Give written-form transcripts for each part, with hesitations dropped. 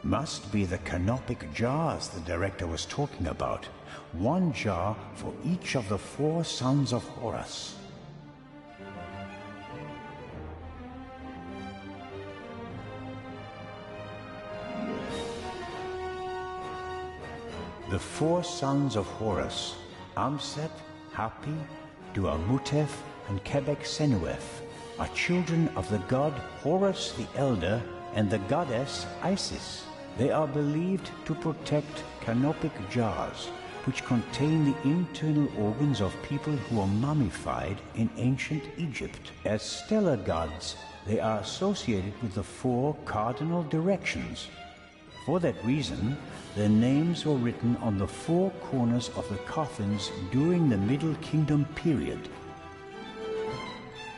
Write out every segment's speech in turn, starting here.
Must be the canopic jars the director was talking about. One jar for each of the 4 sons of Horus. The 4 sons of Horus, Amset, Hapi, Duamutef, and Kebek Senuef, are children of the god Horus the Elder and the goddess Isis. They are believed to protect canopic jars, which contain the internal organs of people who were mummified in ancient Egypt. As stellar gods, they are associated with the 4 cardinal directions. For that reason, their names were written on the 4 corners of the coffins during the Middle Kingdom period.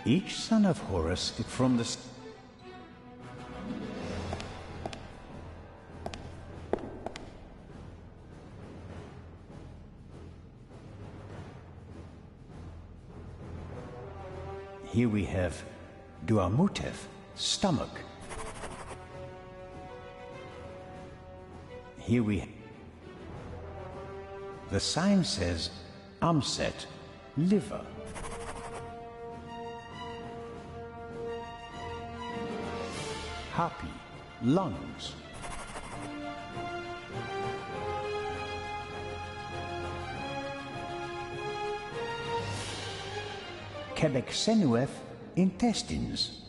Each son of Horus from the Here we have Duamutef, stomach. Here the sign says Amset, liver. Hapi, lungs. Kebek Senuef, intestines.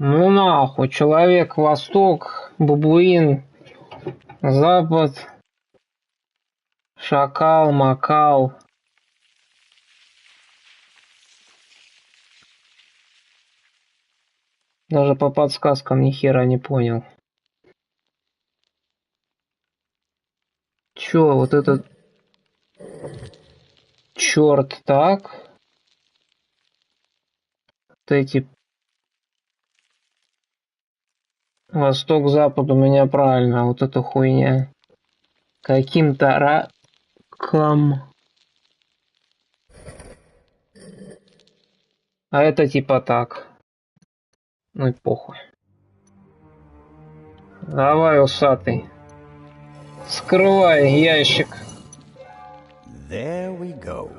Ну нахуй, человек восток, бабуин, запад, шакал, макал. Даже по подсказкам ни хера не понял. Чё, вот этот черт так? Вот эти восток-запад у меня правильно, а вот эта хуйня. Каким-то раком. А это типа так. Ну и похуй. Давай, усатый. Скрывай ящик. There we go.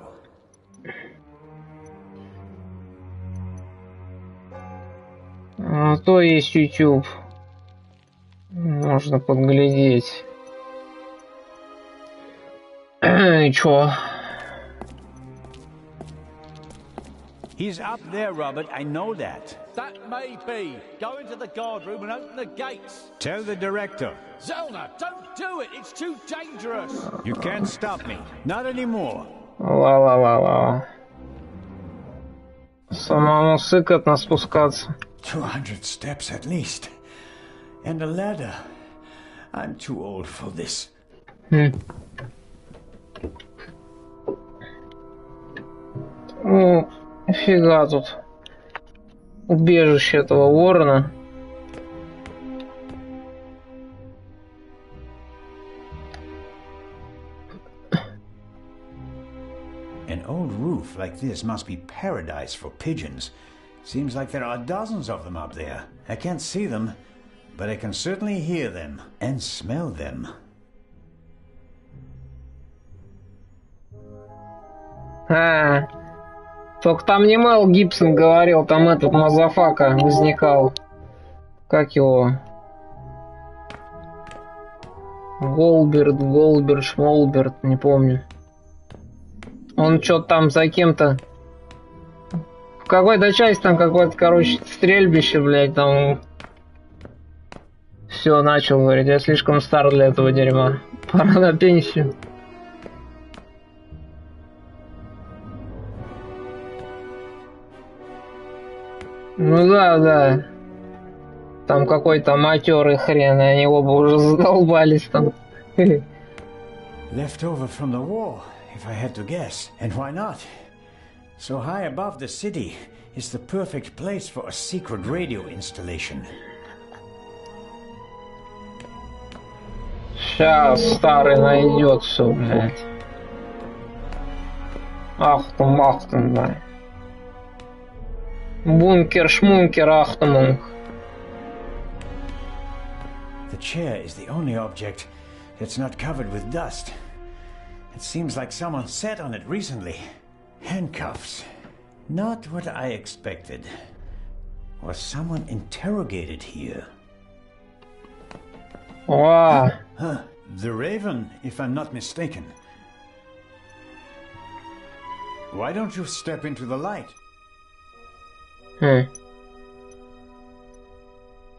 А то есть YouTube. Можно подглядеть. И чё? He's up there, Robert. I know that. That may be. Go into the guard room and open the gates. Tell the director. Zelna, don't do it. It's too dangerous. You can't stop me. Not anymore. Ла-ла-ла-ла. Самому сыкотно спускаться. 200 steps at least. And a ladder. I'm too old for this. Ну, фига тут. Убежище этого ворона. An old roof like this must be paradise for pigeons. Seems like there are dozens of them up there. I can't see them, but I can certainly hear them and smell them. Только там не Мэл Гибсон говорил, там этот мазафака возникал. Как его? Голберт, Шмолберт, не помню. Он что-то там за кем-то... В какой-то части там какое-то, короче, стрельбище, блядь, там... Все, начал говорить, я слишком стар для этого дерьма. Пора на пенсию. Ну да. Там какой-то матерый хрен, они оба уже задолбались там. Left over from the war, if I had to guess. And why not? So high above the city is the perfect place for a secret radio installation. Сейчас старый найдет все, блядь. Ахтум, блядь. Бункер-шмункер, ахтумунг. The chair is the only object that's not covered with dust. It seems like someone sat on it recently. Handcuffs. Not what I expected. Was someone interrogated here? Wow. The Raven, if I'm not mistaken. Why don't you step into the light?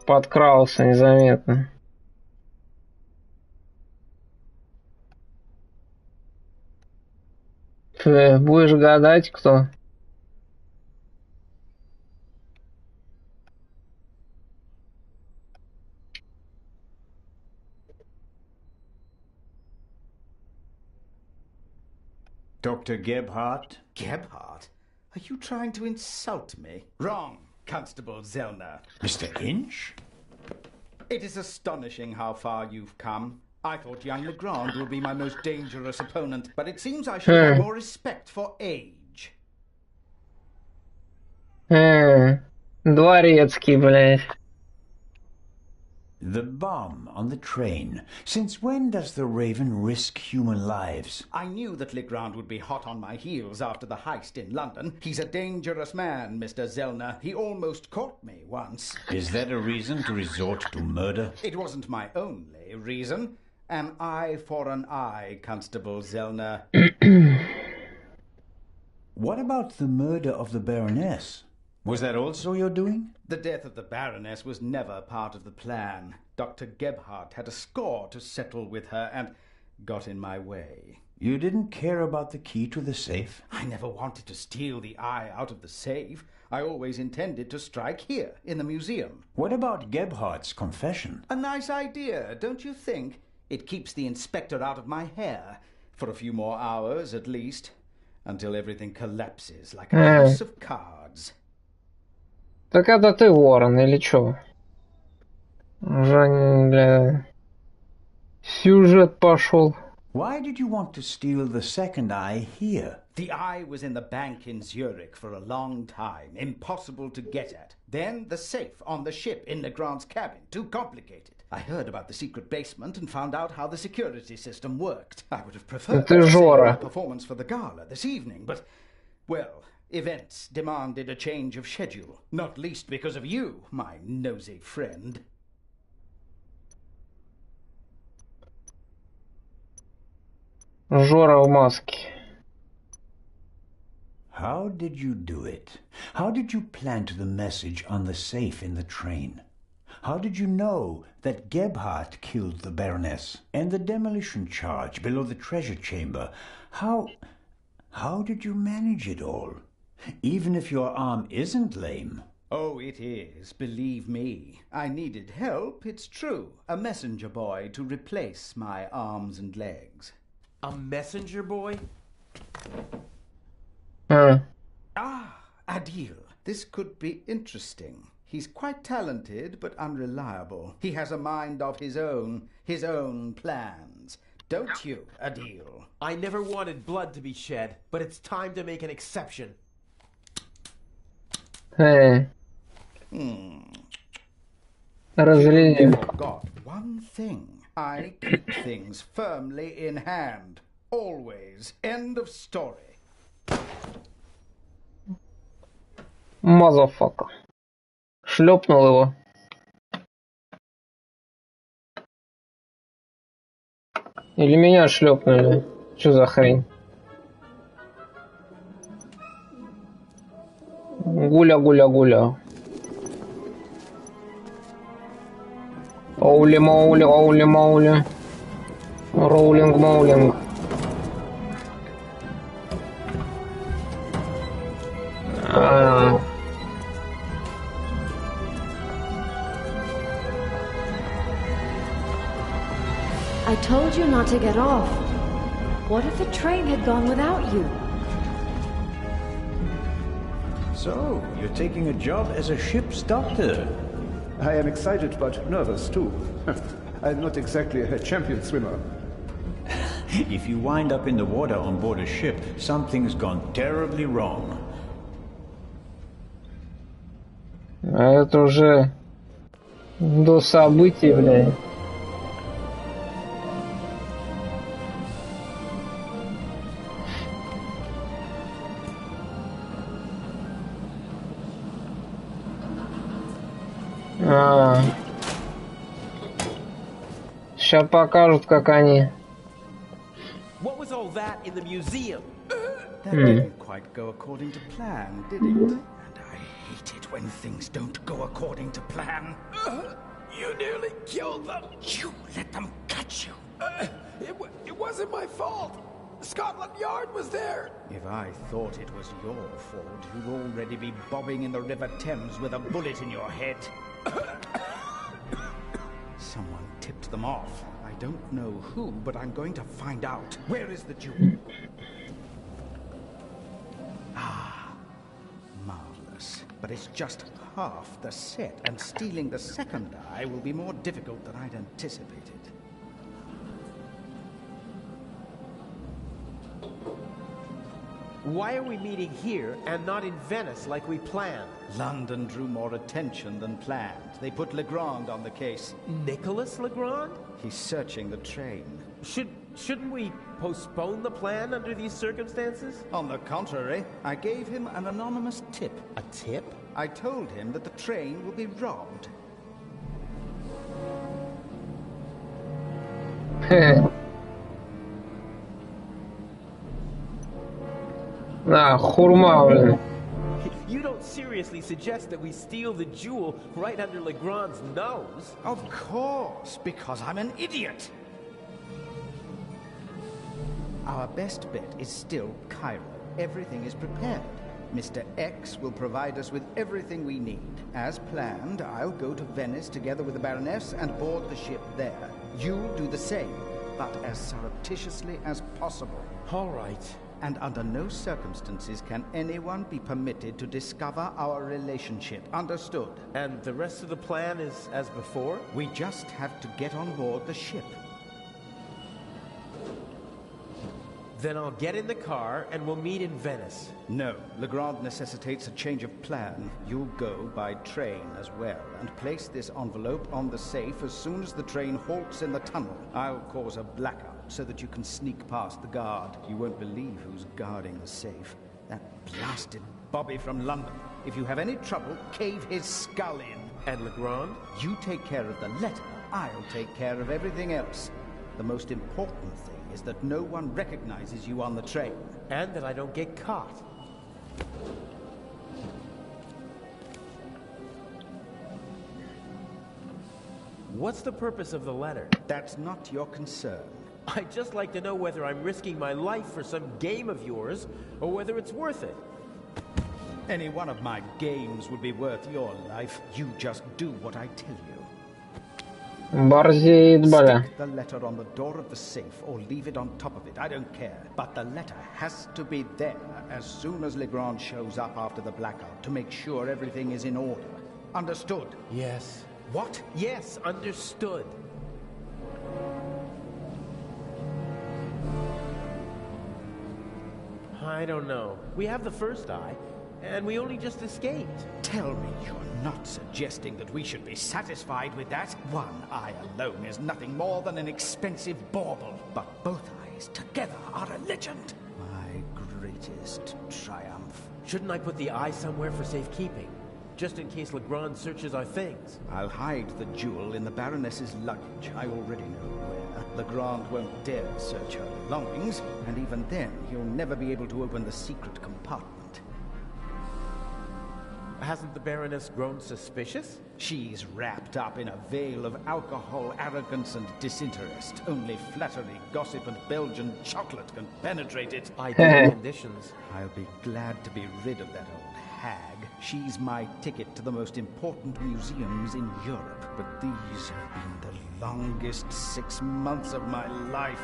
Подкрался незаметно. Ты будешь гадать, кто? Dr. Gebhardt? Gebhardt? Are you trying to insult me? Wrong, Constable Zellner. Mr. Inch? It is astonishing how far you've come. I thought young Legrand would be my most dangerous opponent, but it seems I should have more respect for age. Дворецкий, блядь. The bomb on the train. Since when does the Raven risk human lives? I knew that Legrand would be hot on my heels after the heist in London. He's a dangerous man, Mr. Zellner. He almost caught me once. Is that a reason to resort to murder? It wasn't my only reason. An eye for an eye, Constable Zellner. What about the murder of the Baroness? Was that also your doing? The death of the Baroness was never part of the plan. Dr. Gebhardt had a score to settle with her and got in my way. You didn't care about the key to the safe? I never wanted to steal the eye out of the safe. I always intended to strike here, in the museum. What about Gebhardt's confession? A nice idea, don't you think? It keeps the inspector out of my hair. For a few more hours, at least. Until everything collapses like a house of cards. Так это ты ворон или чё? Уже, бля... Сюжет пошел. Why did you want to steal the second eye here? The eye was in the bank in Zurich for a long time. Impossible to get at. Then the safe on the ship in Legrand's cabin. Too complicated. I heard about the secret basement and found out how the security system worked. I would have preferred to see a performance for the gala this evening, but, well, events demanded a change of schedule. Not least because of you, my nosy friend. Жора в маске. How did you do it? How did you plant the message on the safe in the train? How did you know that Gebhardt killed the Baroness? And the demolition charge below the treasure chamber? How did you manage it all? Even if your arm isn't lame, Oh, it is, believe me. I needed help, it's true. A messenger boy to replace my arms and legs. A messenger boy? Ah, Adil. This could be interesting. He's quite talented, but unreliable. He has a mind of his own plans. Don't you, Adil? I never wanted blood to be shed, but it's time to make an exception. Разлили. Forgot one thing. I keep things firmly in hand. Always. End of story. Мазафака. Шлепнул его. Или меня шлепнули. Что за хрень? Гуля-гуля-гуля. Оули-моули, оули-моули. Роулинг-моулинг. I told you not to get off. What if the train had gone without you? So, you're taking a job as a ship's doctor. I am excited but nervous too. I'm not exactly a champion swimmer. If you wind up in the water on board a ship, something's gone terribly wrong. А это уже до событий, блядь. Сейчас покажут, как они. What was all that in the museum? That didn't quite go according to plan, did it? And I hate it when things don't go according to plan. You nearly killed them. You let them catch you. It wasn't my fault. Scotland Yard was there. If I thought it was your fault, you'd already be bobbing in the River Thames with a bullet in your head. Someone tipped them off. I don't know who, but I'm going to find out. Where is the jewel? Ah, marvelous. But it's just half the set, and stealing the second eye will be more difficult than I'd anticipated. Why are we meeting here and not in Venice like we planned? London drew more attention than planned. They put Legrand on the case. Nicholas Legrand? He's searching the train. Shouldn't we postpone the plan under these circumstances? On the contrary, I gave him an anonymous tip. A tip? I told him that the train will be robbed. Хурма, блин. You don't seriously suggest that we steal the jewel right under Legrand's nose? Of course, because I'm an idiot. Our best bet is still Cairo. Everything is prepared. Mr. X will provide us with everything we need. As planned, I'll go to Venice together with the Baroness and board the ship there. You'll do the same, but as surreptitiously as possible. All right. And under no circumstances can anyone be permitted to discover our relationship. Understood? And the rest of the plan is as before? We just have to get on board the ship. Then I'll get in the car and we'll meet in Venice. No, Legrand necessitates a change of plan. You'll go by train as well, and place this envelope on the safe as soon as the train halts in the tunnel. I'll cause a blackout so that you can sneak past the guard. You won't believe who's guarding the safe. That blasted Bobby from London. If you have any trouble, cave his skull in. And Legrand? You take care of the letter. I'll take care of everything else. The most important thing is that no one recognizes you on the train. And that I don't get caught. What's the purpose of the letter? That's not your concern. I'd just like to know whether I'm risking my life for some game of yours, or whether it's worth it. Any one of my games would be worth your life. You just do what I tell you. Борзеет, бля. Stick the letter on the door of the safe or leave it on top of it. I don't care. But the letter has to be there as soon as Legrand shows up after the blackout to make sure everything is in order. Understood? Yes. What? Yes, understood. I don't know. We have the first eye, and we only just escaped. Tell me you're not suggesting that we should be satisfied with that? One eye alone is nothing more than an expensive bauble. But both eyes together are a legend. My greatest triumph. Shouldn't I put the eye somewhere for safekeeping? Just in case Legrand searches our things. I'll hide the jewel in the Baroness's luggage. I already know where. Legrand won't dare search her belongings, and even then, he'll never be able to open the secret compartment. Hasn't the Baroness grown suspicious? She's wrapped up in a veil of alcohol, arrogance, and disinterest. Only flattery, gossip, and Belgian chocolate can penetrate it. Ideal conditions. I'll be glad to be rid of that old hag. She's my ticket to the most important museums in Europe. But these have been the longest 6 months of my life.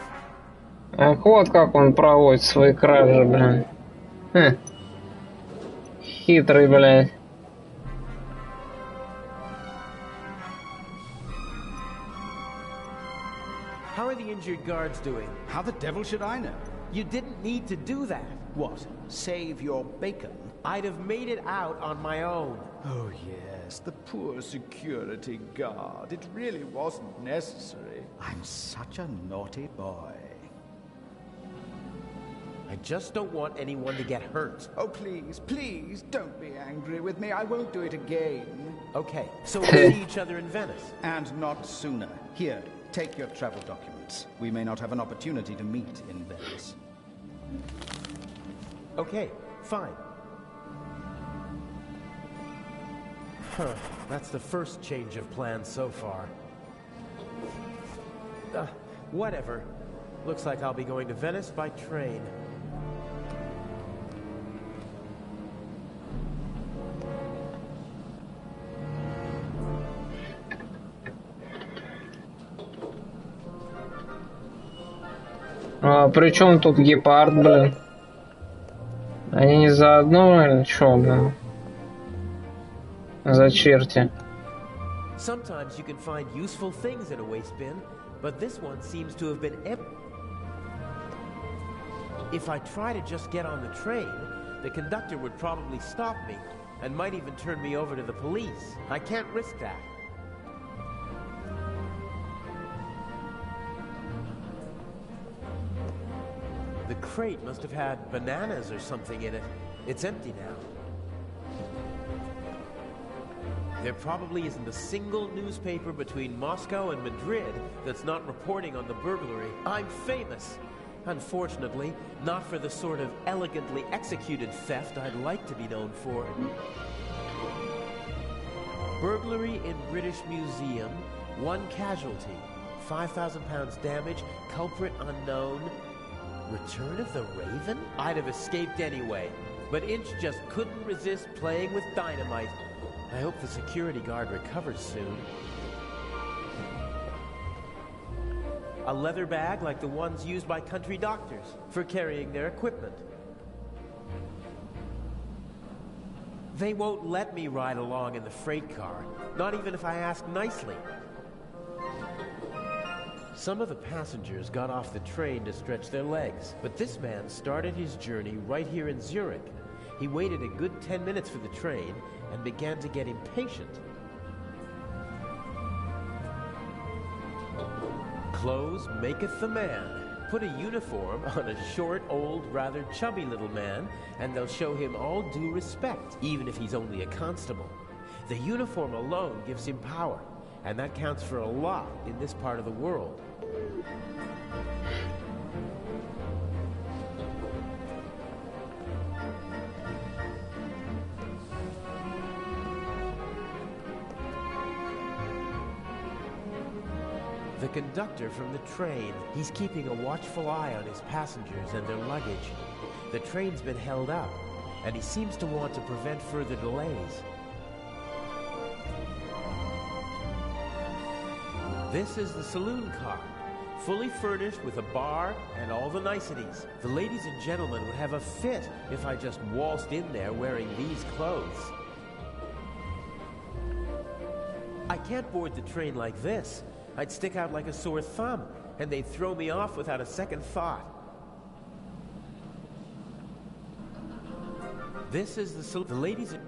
Ах, вот как он проводит свои кражи, блин. Хитрый, блядь. How are the injured guards doing? How the devil should I know? You didn't need to do that. What? Save your bacon? I'd have made it out on my own. Oh, yes, the poor security guard. It really wasn't necessary. I'm such a naughty boy. I just don't want anyone to get hurt. Oh, please, please, don't be angry with me. I won't do it again. Okay, so we'll see each other in Venice. And not sooner. Here, take your travel documents. We may not have an opportunity to meet in Venice. Okay, fine. Huh, that's the first change of plans so far. Whatever. Looks like I'll be going to Venice by train. А при чем тут гепард, блин? Они не заодно или что, блин? За черти. Sometimes you can find useful things in a waste bin, but this one seems to have been empty. If I try to just get on the train, the conductor would probably stop me and might even turn me over to the police. I can't risk that. The crate must have had bananas or something in it. It's empty now. There probably isn't a single newspaper between Moscow and Madrid that's not reporting on the burglary. I'm famous. Unfortunately, not for the sort of elegantly executed theft I'd like to be known for. Burglary in British Museum, 1 casualty, £5,000 damage, culprit unknown. Return of the Raven? I'd have escaped anyway, but Inch just couldn't resist playing with dynamite. I hope the security guard recovers soon. A leather bag like the ones used by country doctors for carrying their equipment. They won't let me ride along in the freight car, not even if I ask nicely. Some of the passengers got off the train to stretch their legs, but this man started his journey right here in Zurich. He waited a good 10 minutes for the train and began to get impatient. Clothes maketh the man. Put a uniform on a short, old, rather chubby little man, and they'll show him all due respect, even if he's only a constable. The uniform alone gives him power, and that counts for a lot in this part of the world. The conductor from the train, he's keeping a watchful eye on his passengers and their luggage. The train's been held up. and he seems to want to prevent further delays. This is the saloon car, fully furnished with a bar and all the niceties. The ladies and gentlemen would have a fit if I just waltzed in there wearing these clothes. I can't board the train like this. I'd stick out like a sore thumb, and they'd throw me off without a second thought. This is the ladies and...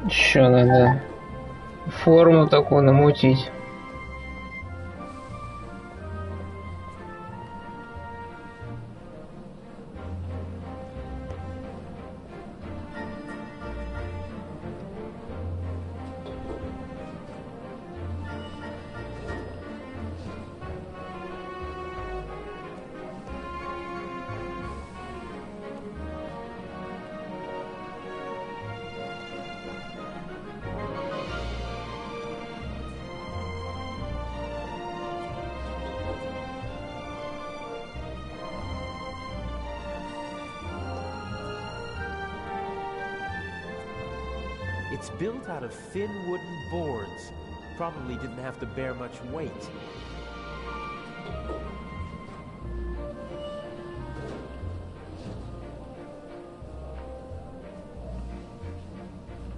Еще надо форму такую намутить. It's built out of thin wooden boards. Probably didn't have to bear much weight.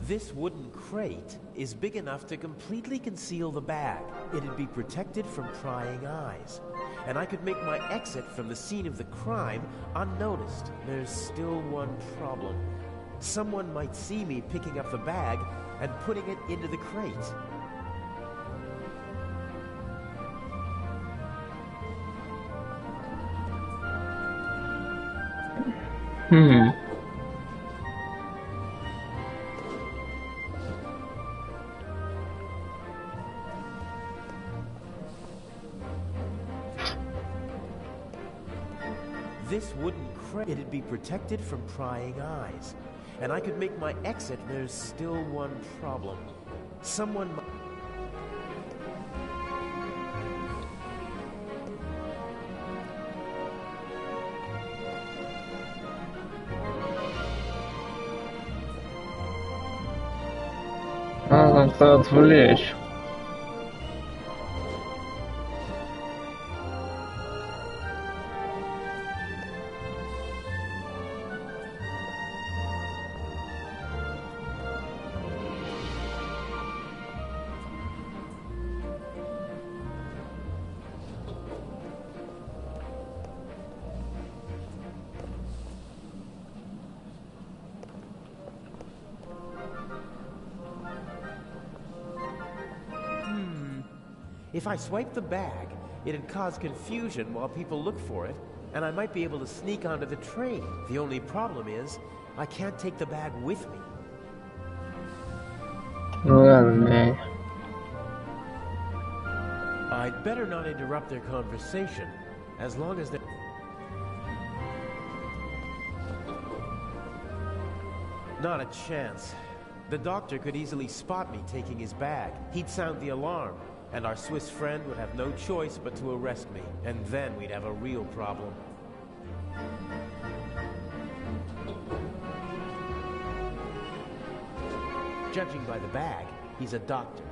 This wooden crate is big enough to completely conceal the bag. It'd be protected from prying eyes. And I could make my exit from the scene of the crime unnoticed. There's still one problem. Someone might see me picking up the bag and putting it into the crate. This wooden crate, it'd be protected from prying eyes. And I could make my exit. There's still one problem. Someone might... Надо как-то отвлечь. If I swipe the bag, it'd cause confusion while people look for it, and I might be able to sneak onto the train. The only problem is, I can't take the bag with me. Ладно. I'd better not interrupt their conversation, as long as they're... Not a chance. The doctor could easily spot me taking his bag. He'd sound the alarm, and our Swiss friend would have no choice but to arrest me. And then we'd have a real problem. Judging by the bag, he's a doctor.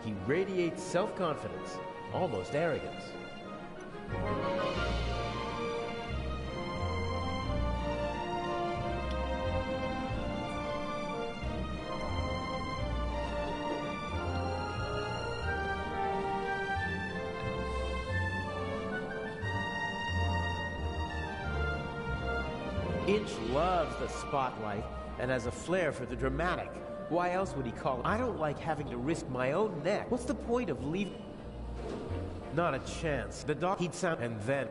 He radiates self-confidence, almost arrogance. Inch loves the spotlight and has a flair for the dramatic. Why else would he call it? I don't like having to risk my own neck. What's the point of leaving? Not a chance. The dog, he'd sound, and then...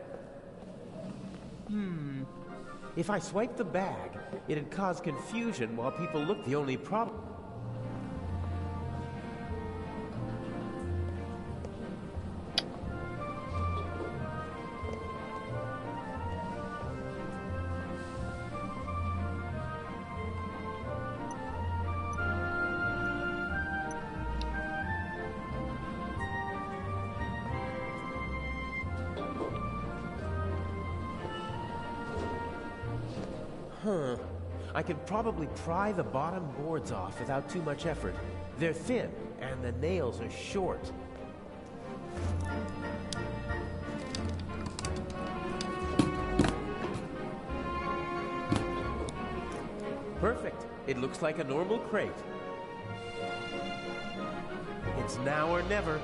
If I swipe the bag, it'd cause confusion while people look. The only problem... I can probably pry the bottom boards off without too much effort. They're thin, and the nails are short. Perfect. It looks like a normal crate. It's now or never.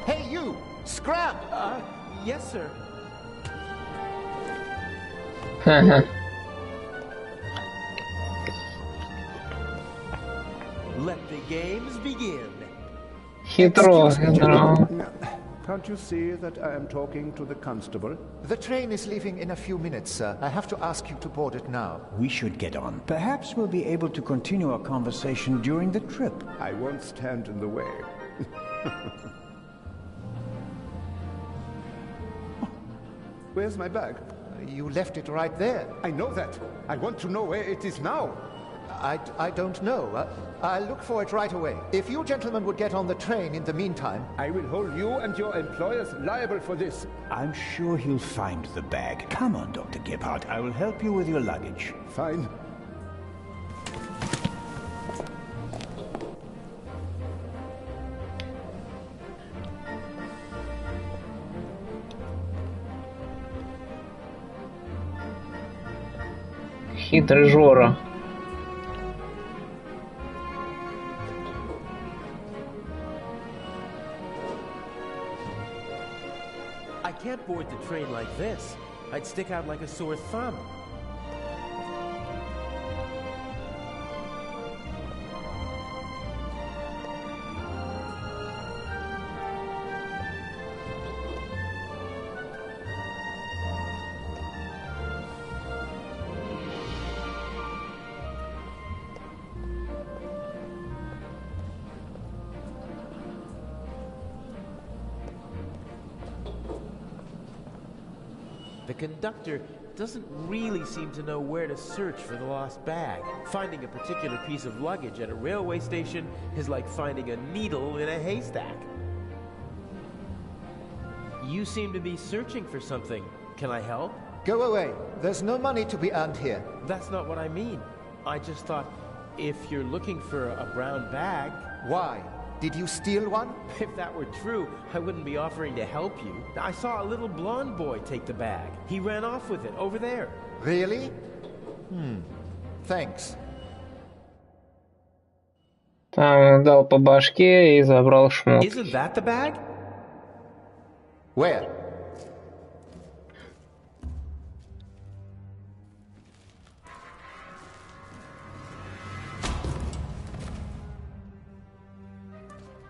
Hey, you! Scram! Yes, sir. Let the games begin. Хитро, хитро. Can't you see that I am talking to the constable? The train is leaving in a few minutes, sir. I have to ask you to board it now. We should get on. Perhaps we'll be able to continue our conversation during the trip. I won't stand in the way. Where's my bag? You left it right there. I know that. I want to know where it is now. I don't know. I'll look for it right away. If you gentlemen would get on the train in the meantime... I will hold you and your employers liable for this. I'm sure he'll find the bag. Come on, Dr. Gebhardt. I will help you with your luggage. Fine. Хитрый Жора. I can't board the train like this. I'd stick out like a sore thumb. The conductor doesn't really seem to know where to search for the lost bag. Finding a particular piece of luggage at a railway station is like finding a needle in a haystack. You seem to be searching for something. Can I help? Go away. There's no money to be earned here. That's not what I mean. I just thought, if you're looking for a brown bag... Why? Did you steal one? If that were true, I wouldn't be offering to help you. I saw a little blonde boy take the bag. He ran off with it, over there. Really? Thanks. Там он дал по башке и забрал шмотки. Isn't that the bag? Where?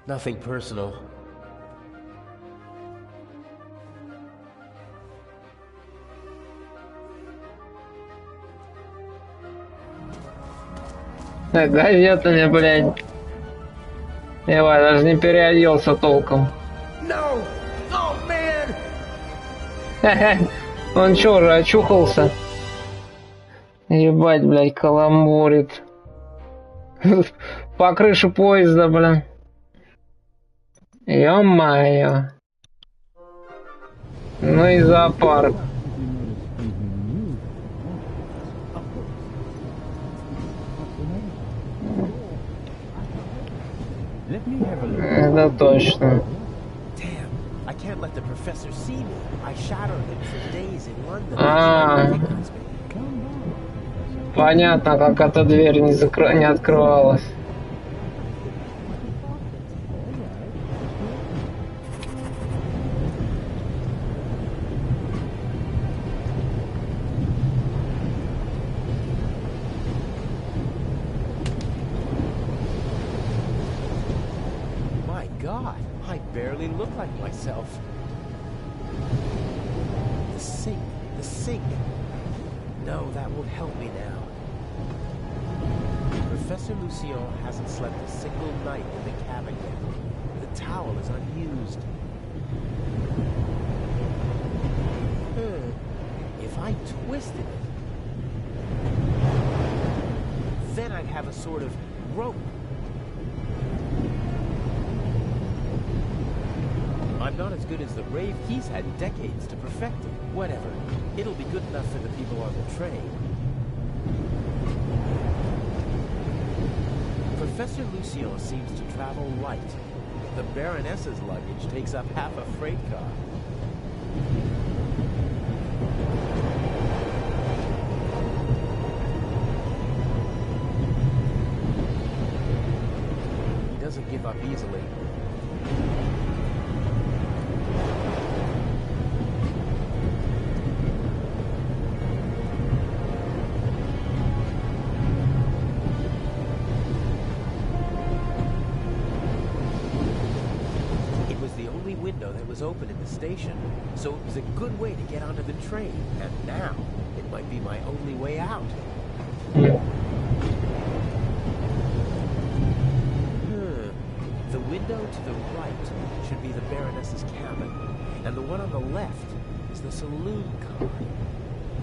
Nothing personal. Газетами, блядь. Я даже не переоделся толком. No! Oh, man! Он чё же, очухался? Ебать, блядь, каламбурит. По крыше поезда, блин. Ё-моё. Ну и зоопарк. Это точно. Damn, I can't let the professor see me. I shadowed him for days in London. Понятно, как эта дверь не открывалась. God, I barely look like myself. The sink, the sink. No, that won't help me now. Professor Lucien hasn't slept a single night in the cabin yet. The towel is unused. If I twisted it, then I'd have a sort of rope. I'm not as good as the Rave. He's had decades to perfect it. Whatever. It'll be good enough for the people on the train. Professor Lucien seems to travel light. The Baroness's luggage takes up half a freight car. He doesn't give up easily. Open in the station, so it was a good way to get onto the train, and now it might be my only way out. The window to the right should be the Baroness's cabin, and the one on the left is the saloon car.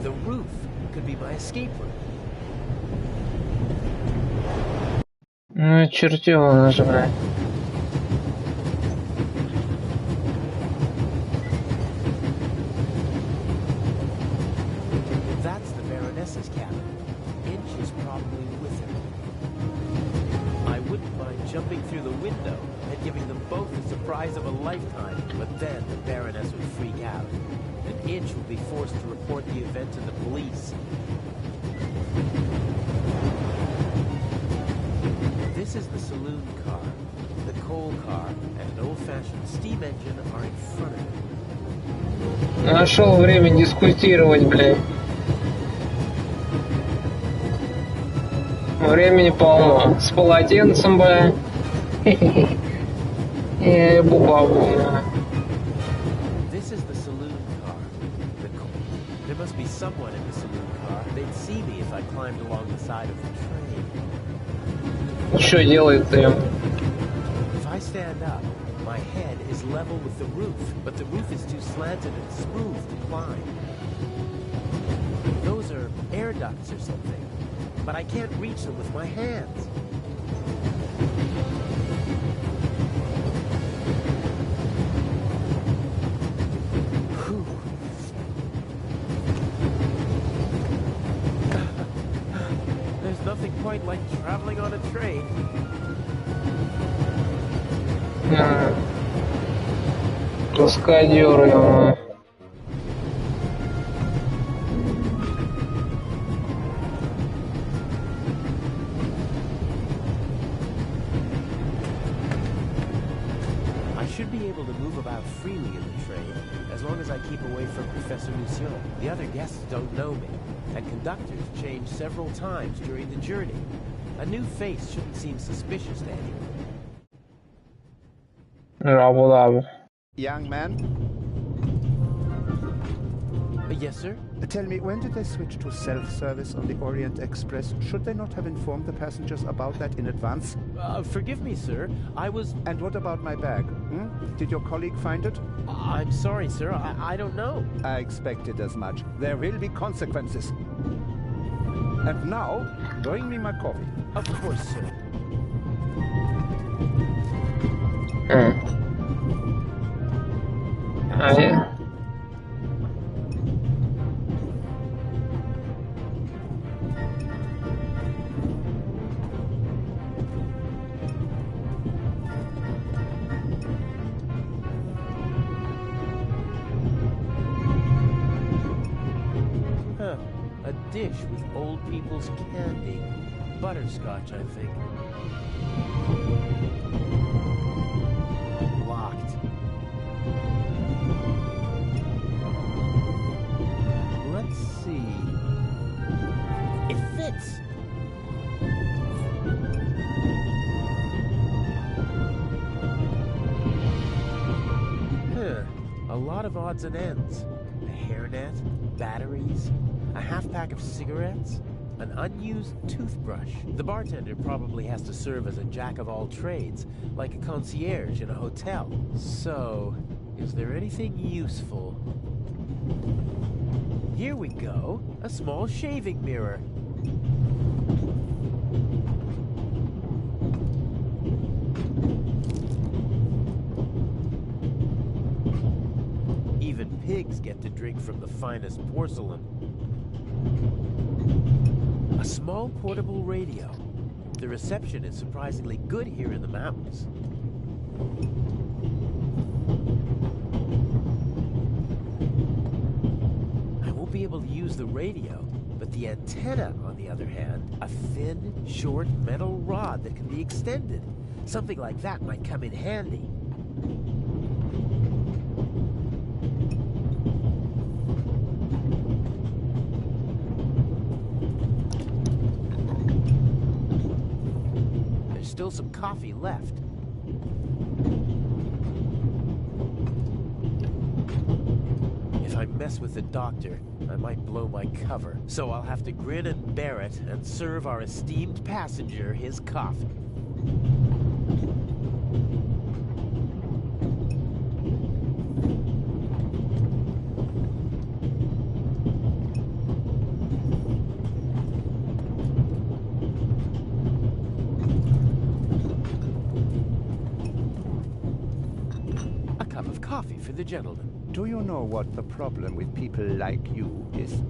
The roof could be my escape route. Чертила нажимай. Jumping through the window and giving them both the surprise of a lifetime, but then the Baroness would freak out, and Inch would be forced to report the event to the police. This is the saloon car. The coal car and an old-fashioned steam engine are in front of it. Нашел время дискутировать, блядь. Времени полно. С полотенцем, бля. И бубабу. This is the saloon car. There must be someone in the saloon car. They'd see me if I climbed along the side of the train. Что делает-то им? If I stand up, my head is level with the roof, but the roof is too slanted and smooth to climb. Those are air ducts or something, but I can't reach them with my hands. There's nothing quite like traveling on a train. Каскадеры. I should be able to move about freely in the train, as long as I keep away from Professor Lucien. The other guests don't know me, and conductors change several times during the journey. A new face shouldn't seem suspicious to anyone. Young man? Yes, sir? Tell me, when did they switch to self-service on the Orient Express? Should they not have informed the passengers about that in advance? Forgive me, sir. I was... And what about my bag? Did your colleague find it? I'm sorry, sir. I don't know. I expected as much. There will be consequences. And now, bring me my coffee. Of course, sir. A dish with old people's candy. Butterscotch, I think. Locked. Let's see. It fits! A lot of odds and ends. A hairnet, batteries, a half-pack of cigarettes, an unused toothbrush. The bartender probably has to serve as a jack-of-all-trades, like a concierge in a hotel. So, is there anything useful? Here we go, a small shaving mirror. pigs get to drink from the finest porcelain. A small portable radio. The reception is surprisingly good here in the mountains. I won't be able to use the radio, but the antenna, on the other hand, a thin, short metal rod that can be extended. Something like that might come in handy. There's still some coffee left. If I mess with the doctor, I might blow my cover. So I'll have to grin and bear it and serve our esteemed passenger his coffee. A cup of coffee for the gentleman. Do you know what the problem with people like you is?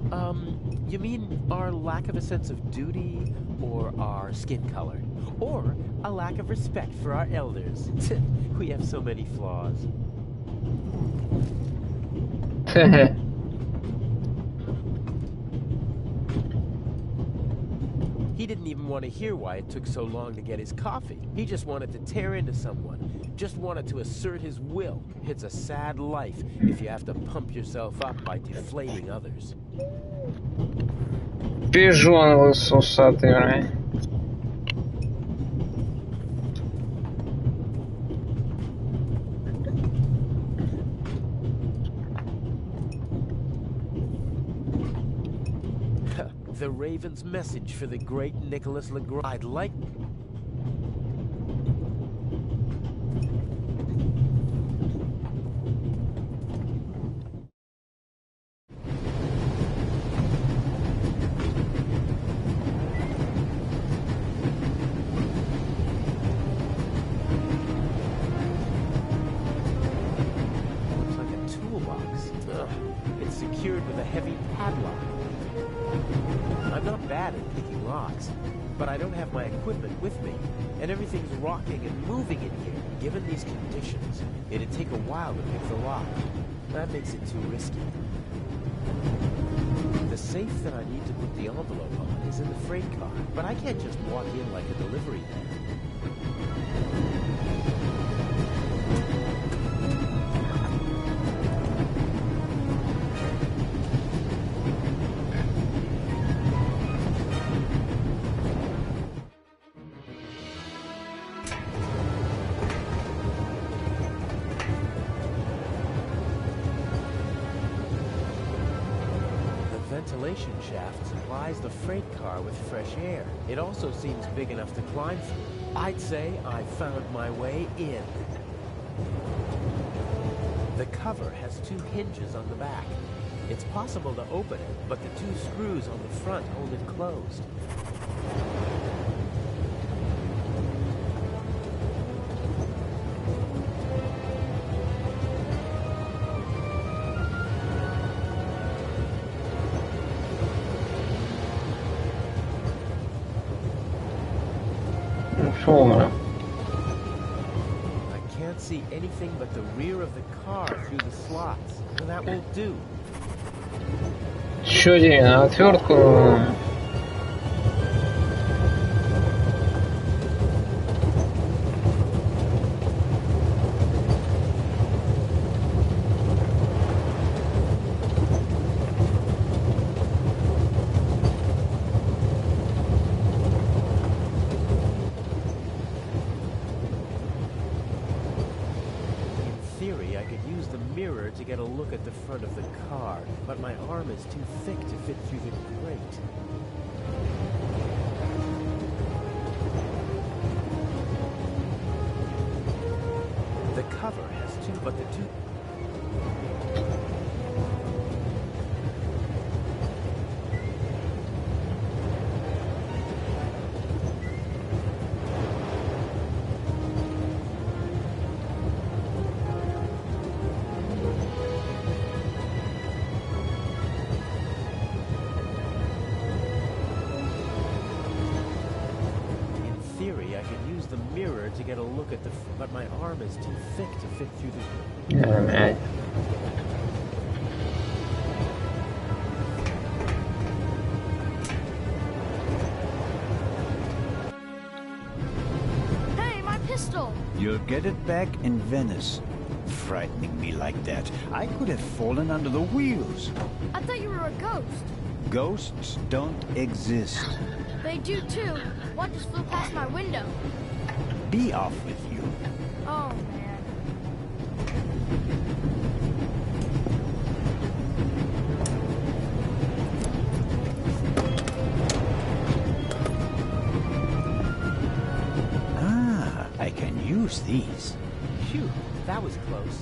You mean our lack of a sense of duty, or our skin color, or a lack of respect for our elders? We have so many flaws. He didn't even want to hear why it took so long to get his coffee. He just wanted to tear into someone. Just wanted to assert his will. It's a sad life if you have to pump yourself up by deflating others. Пижон лысусатый, right? The Raven's message for the great Nicholas Legrand. I'd like... Looks like a toolbox. Ugh. It's secured with a heavy padlock. I'm not bad at picking locks, but I don't have my equipment with me, and everyth's rocking and moving in here. Given these conditions, it'd take a while to pick the lock. That makes it too risky. The safe that I need to put the envelope on is in the freight car, but I can't just walk in like a delivery man. Ventilation shaft supplies the freight car with fresh air. It also seems big enough to climb through. I'd say I've found my way in. The cover has two hinges on the back. It's possible to open it, but the two screws on the front hold it closed. Шумно. I can't see anything but the rear of the car through the slots. So that won't do. Чё делать? Отвертку. To get a look at the front of the car, but my arm is too thick to fit through the grate. The cover has two, but the two... the mirror to get a look at the... But my arm is too thick to fit through the... Yeah, man. Hey, my pistol! You'll get it back in Venice. Frightening me like that. I could have fallen under the wheels. I thought you were a ghost. Ghosts don't exist. They do too. One just flew past my window. Be off with you. Oh, man. Ah, I can use these. Phew, that was close.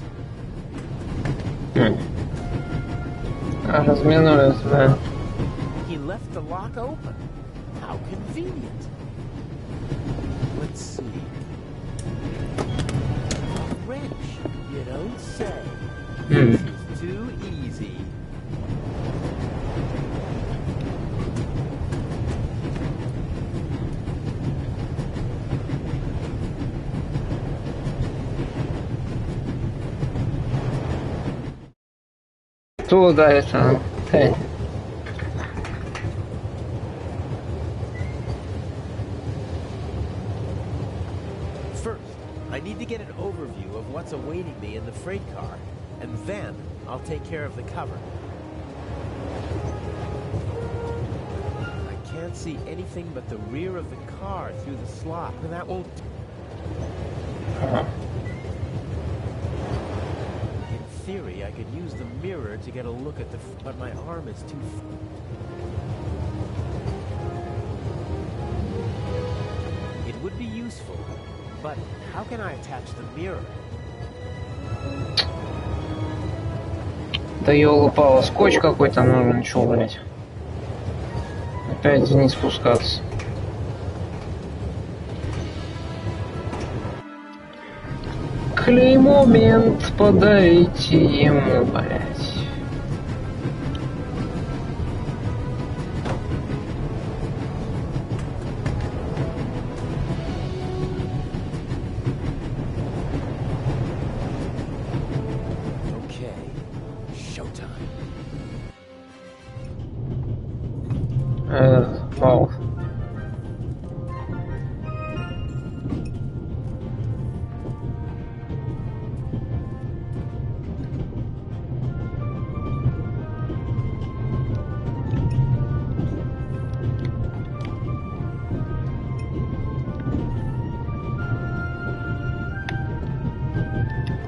Разминулись, да. He left the lock open. How convenient. Let's see. Wrench, you don't say. This is too easy. Туда это. Hey. First, I need to get an overview of what's awaiting me in the freight car, and then I'll take care of the cover. I can't see anything but the rear of the car through the slot, and that won't... In theory, I could use the mirror to get a look at the... But my arm is too... It would be useful, but how can I attach the mirror? Да ёлы-палы, скотч какой-то нужен, чё, блять. Опять вниз спускаться. Клей-момент подайте ему, блять. Вау.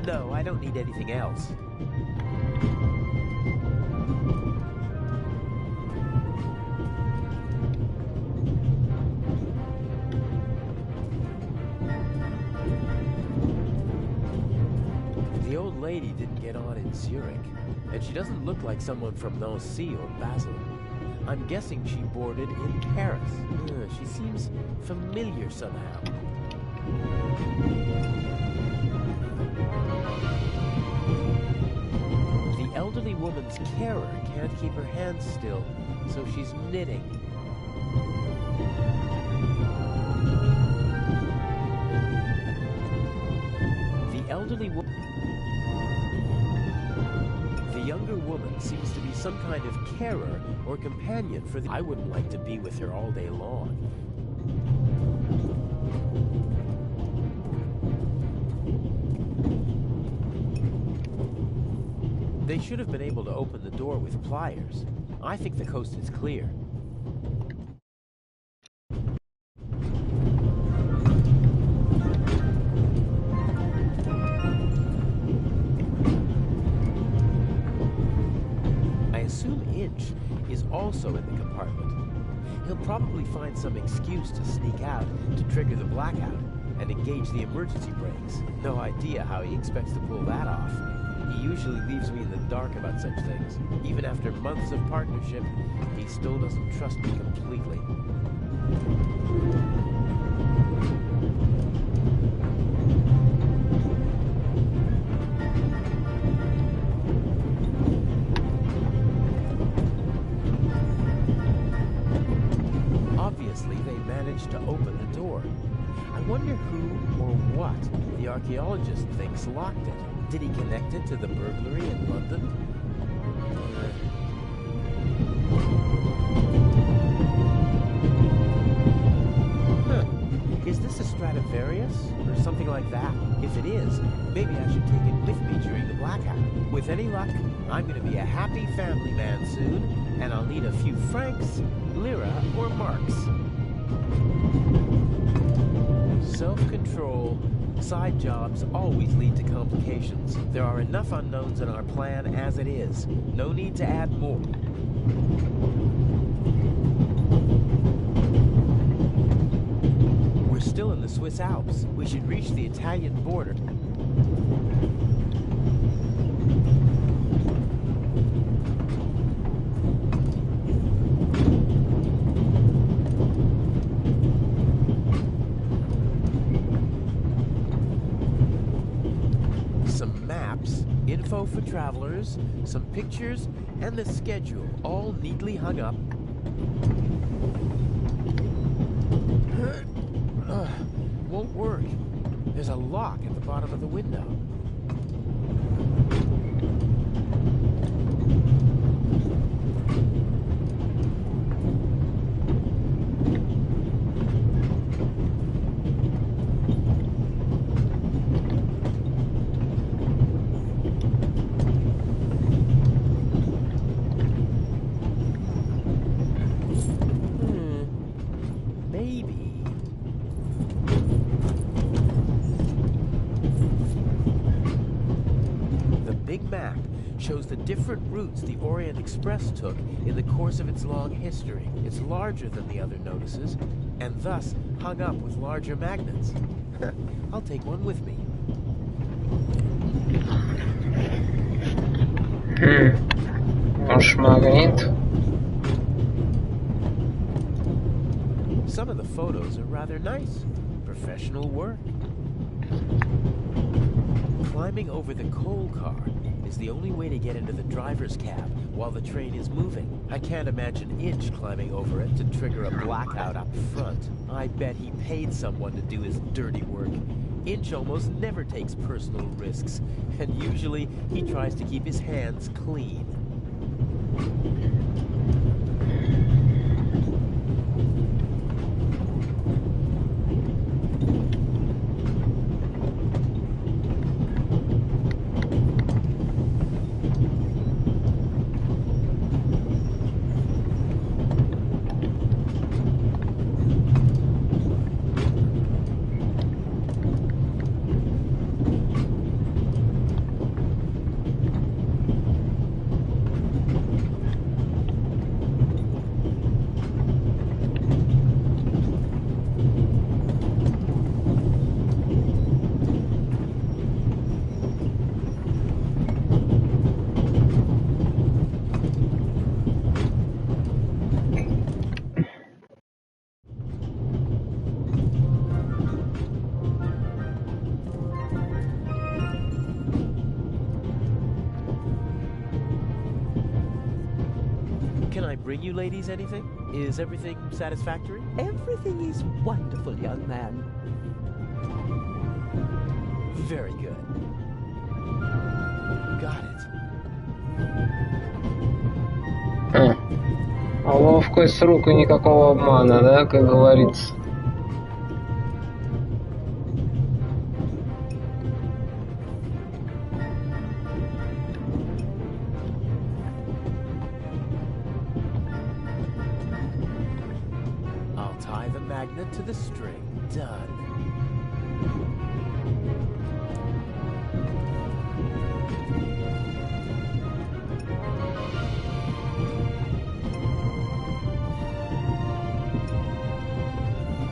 No, I don't need anything else. The old lady didn't get on in Zurich, and she doesn't look like someone from Nancy or Basel. I'm guessing she boarded in Paris. She seems familiar somehow. The elderly woman's carer can't keep her hands still, so she's knitting. The younger woman seems to be some kind of carer or companion for the... I wouldn't like to be with her all day long. They should have been able to open the door with pliers. I think the coast is clear. Also in the compartment. He'll probably find some excuse to sneak out to trigger the blackout and engage the emergency brakes. No idea how he expects to pull that off. He usually leaves me in the dark about such things. Even after months of partnership, he still doesn't trust me completely. To open the door. I wonder who or what the archaeologist thinks locked it. Did he connect it to the burglary in London? Is this a Stradivarius or something like that? If it is, maybe I should take it with me during the blackout. With any luck, I'm going to be a happy family man soon, and I'll need a few francs, lira, or marks. Self-control. Side jobs always lead to complications. There are enough unknowns in our plan as it is. No need to add more. We're still in the Swiss Alps. We should reach the Italian border. Some maps, info for travelers, some pictures, and the schedule, all neatly hung up. Won't work. There's a lock at the bottom of the window. Shows the different routes the Orient Express took in the course of its long history. It's larger than the other notices, and thus hung up with larger magnets. I'll take one with me. Magnet. Some of the photos are rather nice. Professional work. Climbing over the coal car is the only way to get into the driver's cab while the train is moving. I can't imagine Inch climbing over it to trigger a blackout up front. I bet he paid someone to do his dirty work. Inch almost never takes personal risks, and usually he tries to keep his hands clean. Bring you ladies anything? Is everything satisfactory? Everything is wonderful, young man. Very good. Got it. Ловкость рук и никакого обмана, да, как говорится. To the string. Done.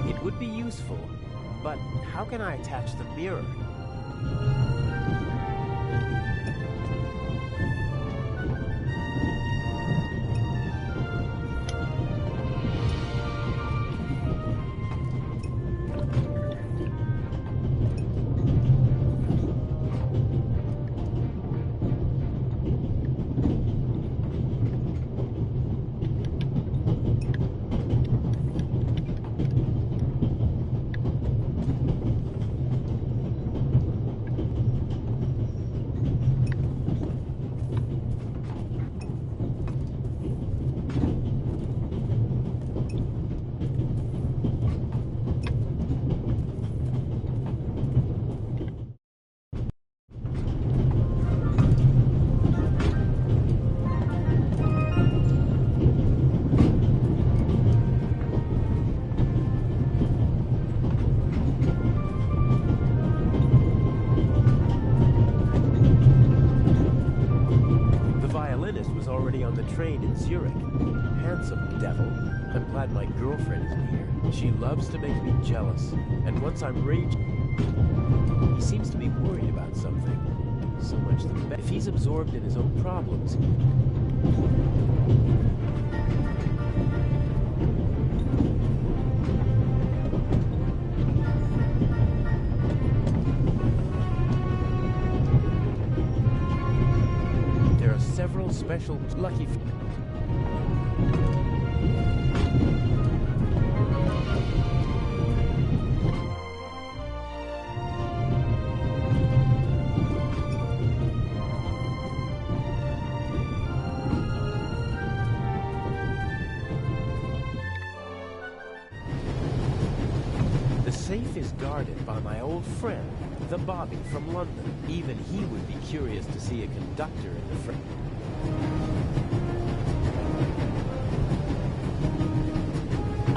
It would be useful, but how can I attach the mirror? train in Zurich. Handsome devil. I'm glad my girlfriend isn't here. She loves to make me jealous. And once I'm raging, he seems to be worried about something. So much the better. If he's absorbed in his own problems... There are several special lucky... The safe is guarded by my old friend, the Bobby from London. Even he would be curious to see a conductor in the front.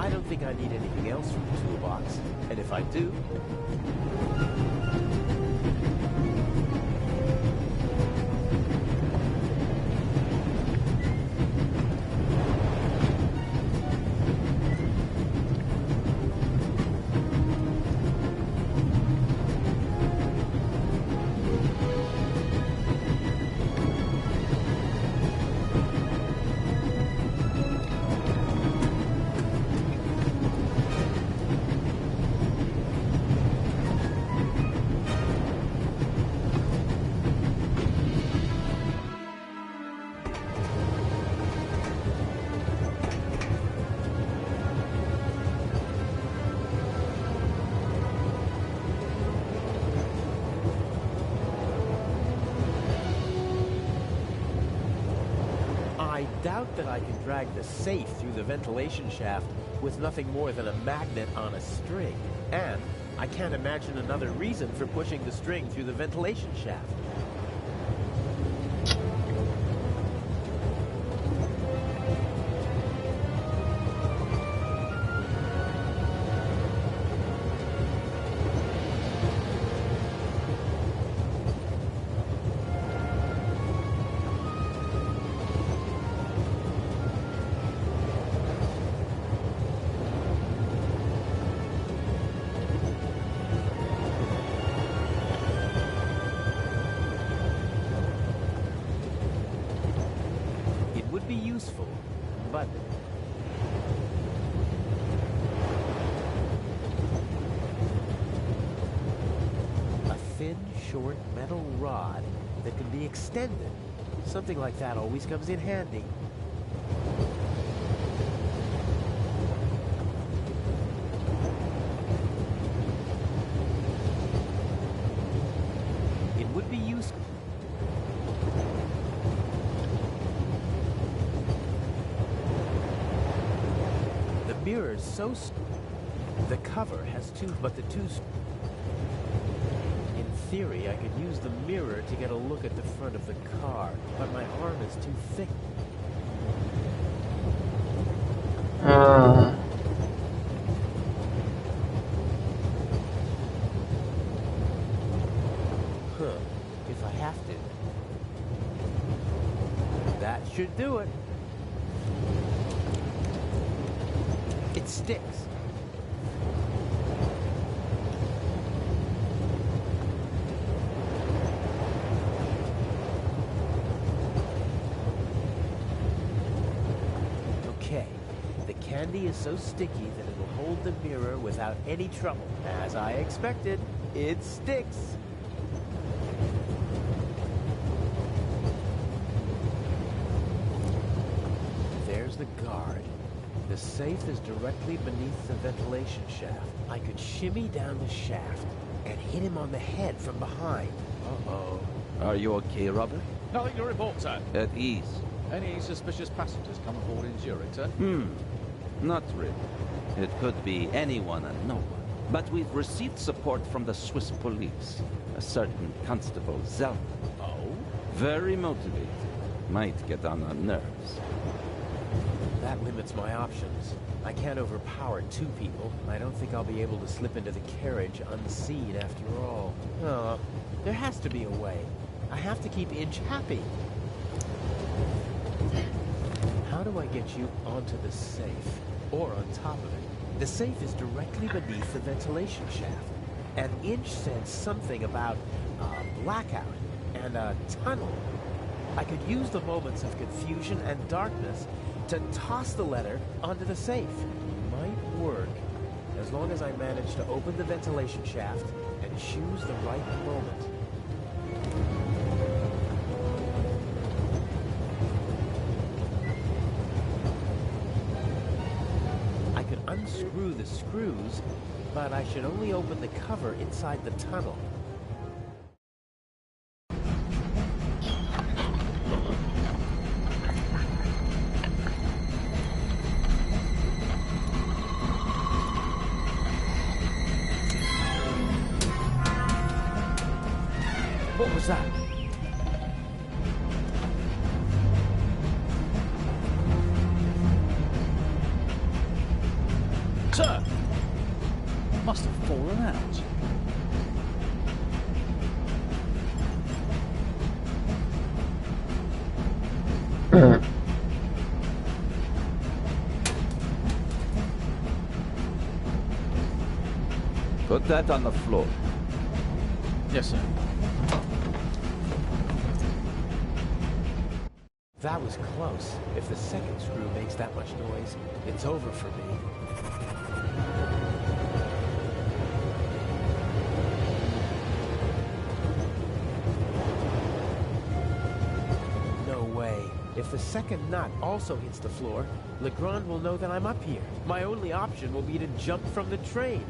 I don't think I need anything else from the toolbox. And if I do... I doubt that I can drag the safe through the ventilation shaft with nothing more than a magnet on a string. And I can't imagine another reason for pushing the string through the ventilation shaft. Useful, but a thin, short metal rod that can be extended. Something like that always comes in handy. It would be useful. Mirror is so the cover has two, but the two. In theory, I could use the mirror to get a look at the front of the car, but my arm is too thick. If I have to. That should do it. It sticks. Okay, the candy is so sticky that it'll hold the mirror without any trouble. As I expected, it sticks. There's the guard. The safe is directly beneath the ventilation shaft. I could shimmy down the shaft and hit him on the head from behind. Uh-oh. Are you okay, Robert? Nothing to report, sir. At ease. Any suspicious passengers come aboard in Zurich, sir? Not really. It could be anyone and no one. But we've received support from the Swiss police. A certain Constable Zell. Oh? Very motivated. Might get on our nerves. That limits my options. I can't overpower two people. I don't think I'll be able to slip into the carriage unseen after all. Oh, there has to be a way. I have to keep Inch happy. do I get you onto the safe? Or on top of it? The safe is directly beneath the ventilation shaft. And Inch said something about a blackout and a tunnel. I could use the moments of confusion and darkness to toss the letter onto the safe. Might work, as long as I manage to open the ventilation shaft and choose the right moment. I could unscrew the screws, but I should only open the cover inside the tunnel. What was that? Sir! Must have fallen out. Put that on the floor. Yes, sir. That was close. If the second screw makes that much noise, it's over for me. No way. If the second nut also hits the floor, Legrand will know that I'm up here. My only option will be to jump from the train.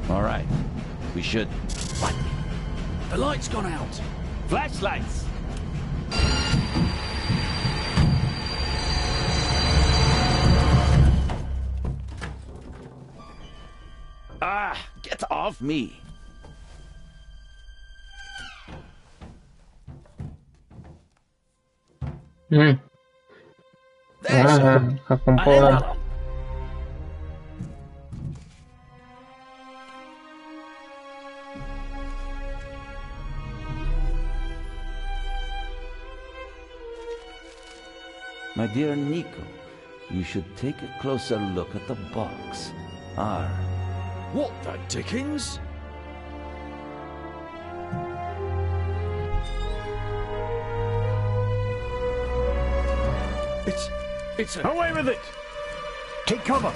All right. We should... What? The light's gone out. Flashlights! Ah! Get off me! Ага, как он понял. My dear Nico, you should take a closer look at the box. R. What the dickens? It's a... Away with it! Take cover!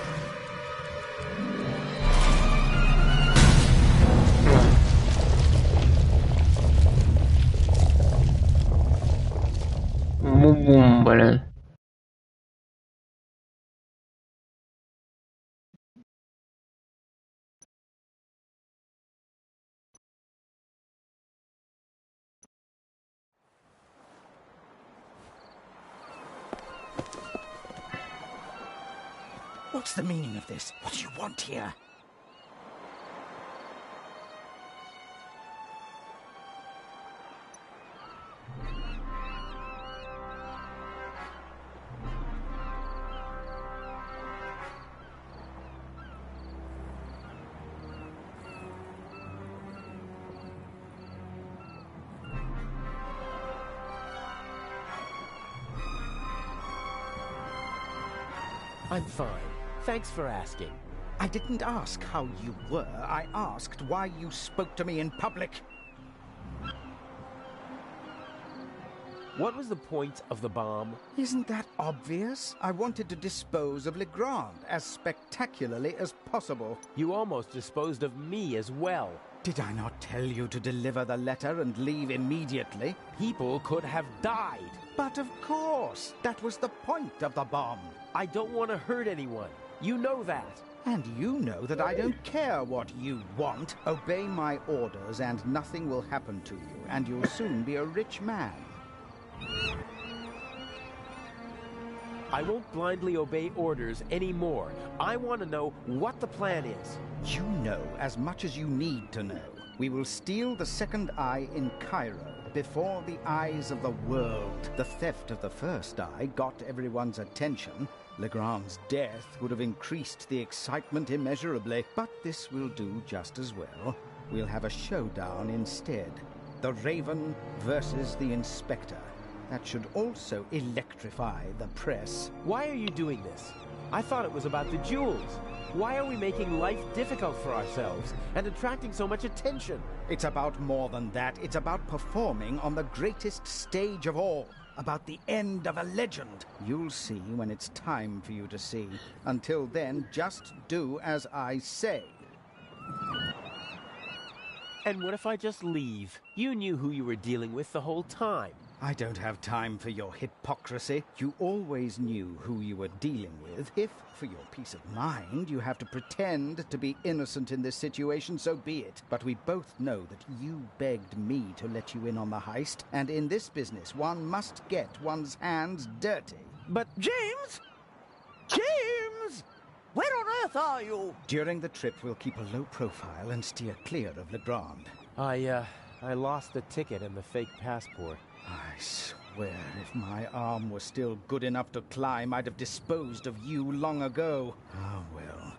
Бум-бум, блин. What's the meaning of this? What do you want here? I'm fine. Thanks for asking. I didn't ask how you were. I asked why you spoke to me in public. What was the point of the bomb? Isn't that obvious? I wanted to dispose of Legrand as spectacularly as possible. You almost disposed of me as well. Did I not tell you to deliver the letter and leave immediately? People could have died. But of course, that was the point of the bomb. I don't want to hurt anyone. You know that. And you know that I don't care what you want. Obey my orders and nothing will happen to you, and you'll soon be a rich man. I won't blindly obey orders anymore. I want to know what the plan is. You know as much as you need to know. We will steal the second eye in Cairo, before the eyes of the world. The theft of the first eye got everyone's attention. Legrand's death would have increased the excitement immeasurably, but this will do just as well. We'll have a showdown instead. The Raven versus the Inspector. That should also electrify the press. Why are you doing this? I thought it was about the jewels. Why are we making life difficult for ourselves and attracting so much attention? It's about more than that. It's about performing on the greatest stage of all. About the end of a legend. You'll see when it's time for you to see. Until then, just do as I say. And what if I just leave? You knew who you were dealing with the whole time. I don't have time for your hypocrisy. You always knew who you were dealing with. If, for your peace of mind, you have to pretend to be innocent in this situation, so be it. But we both know that you begged me to let you in on the heist, and in this business, one must get one's hands dirty. But James! James! Where on earth are you? During the trip, we'll keep a low profile and steer clear of Legrand. I lost the ticket and the fake passport. I swear, if my arm was still good enough to climb, I'd have disposed of you long ago. Ah, well.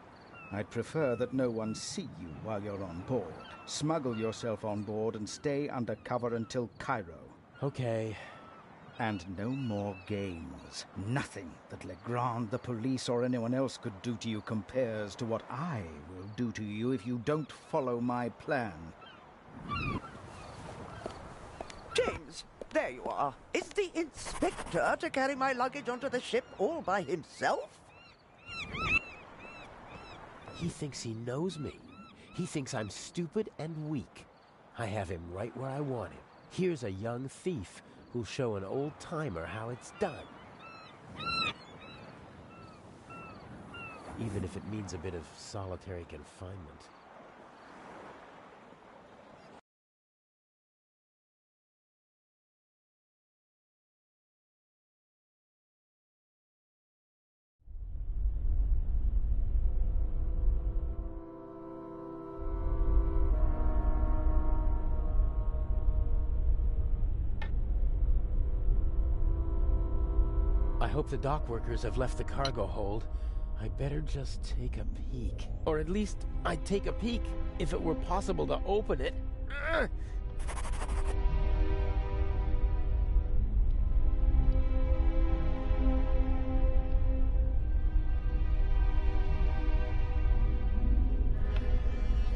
I'd prefer that no one see you while you're on board. Smuggle yourself on board and stay under cover until Cairo. Okay. And no more games. Nothing that Legrand, the police, or anyone else could do to you compares to what I will do to you if you don't follow my plan. James, there you are. Is the inspector to carry my luggage onto the ship all by himself? He thinks he knows me. He thinks I'm stupid and weak. I have him right where I want him. Here's a young thief who'll show an old-timer how it's done. Even if it means a bit of solitary confinement. I hope the dock workers have left the cargo hold. I better just take a peek. Or at least, I'd take a peek if it were possible to open it.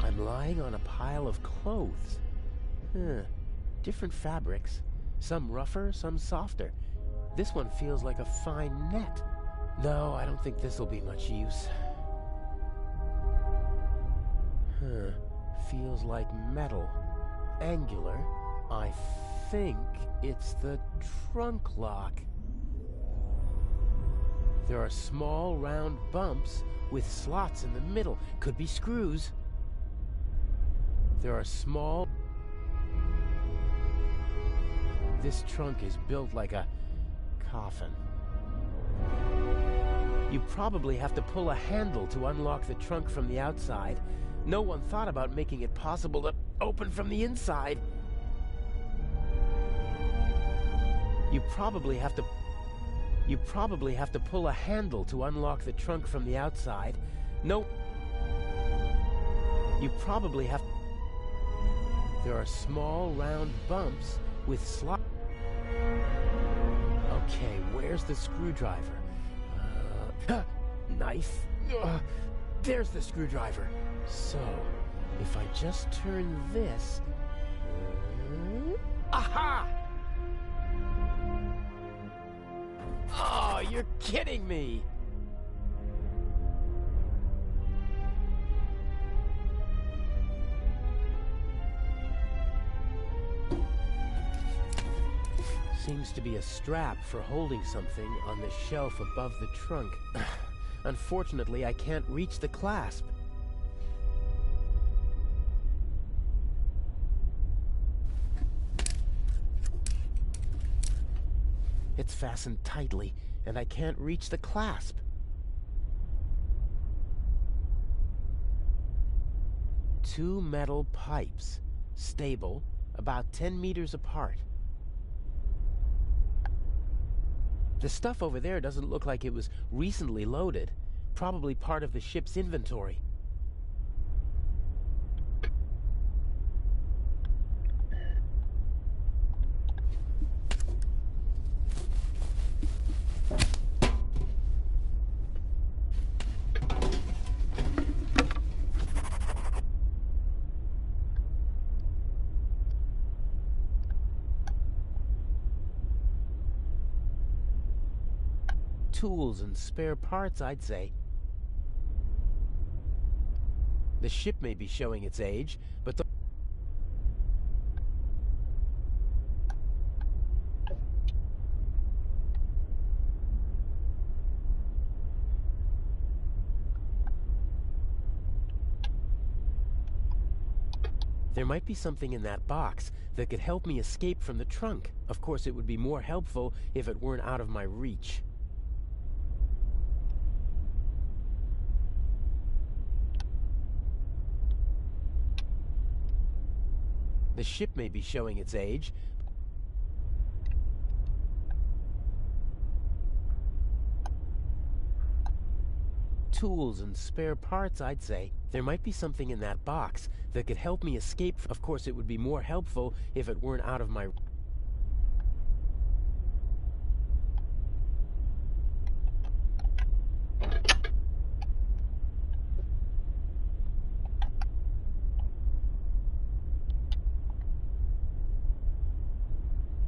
I'm lying on a pile of clothes. Different fabrics. Some rougher, some softer. This one feels like a fine net. No, I don't think this'll be much use. Feels like metal. Angular. I think it's the trunk lock. There are small, round bumps with slots in the middle. Could be screws. There are small... This trunk is built like a coffin. You probably have to pull a handle to unlock the trunk from the outside. No one thought about making it possible to open from the inside. You probably have to pull a handle to unlock the trunk from the outside. No. You probably have... There are small round bumps with slots. Okay, where's the screwdriver? Knife. There's the screwdriver. So, if I just turn this... Aha! Oh, you're kidding me! Seems to be a strap for holding something on the shelf above the trunk. Unfortunately, I can't reach the clasp. It's fastened tightly, and I can't reach the clasp. Two metal pipes, stable, about 10 meters apart. The stuff over there doesn't look like it was recently loaded. Probably part of the ship's inventory. Tools and spare parts, I'd say. The ship may be showing its age, but there might be something in that box that could help me escape from the trunk. Of course, it would be more helpful if it weren't out of my reach. The ship may be showing its age. Tools and spare parts, I'd say. There might be something in that box that could help me escape. Of course, it would be more helpful if it weren't out of my...